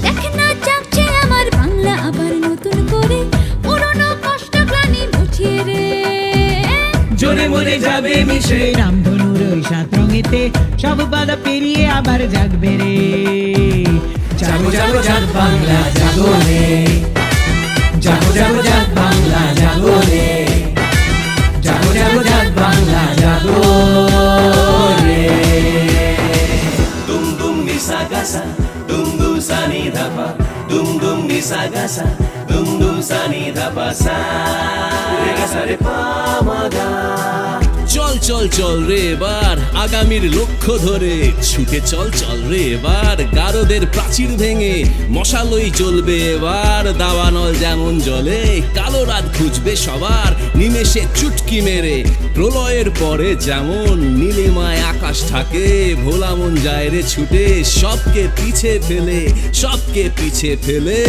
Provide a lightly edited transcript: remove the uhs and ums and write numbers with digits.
দেখ না জাগছে আমার বাংলা আবার নতুন করে, পুরনো কষ্ট গ্লানি মুছিয়ে রে। জোরে মরে যাবে মিশে রামধনুর ওই 7 রঙেতে, সব বাধা পেরিয়ে আবার জাগবে রে। জাগো জাগো জাগ বাংলা জাগো রে, জাগো জাগো জাগ বাংলা জাগো রে, জাগো জাগো জাগ বাংলা জাগো রে। দুম দুম নিসা গাসা দুম দুম সানি ধাপা, দুম দুম নিসা গাসা দুম দুম সানি ধাপা, সা রে গা সা রে পা মা গা। চল চল চল রে এবার আগামীর লক্ষ্য ধরে, ছুটে চল চল রে এবার গারদের প্রাচীর ভেঙে, মশালই চলবে এবার দাবানল যেমন জলে, কালো রাত খুঁজবে সবার নিমেষে চুটকি মেরে, প্রলয়ের পরে যেমন নীলিমায় আকাশ থাকে, ভোলা মন যায় রে ছুটে সবকে পিছে ফেলে, সবকে পিছে ফেলে।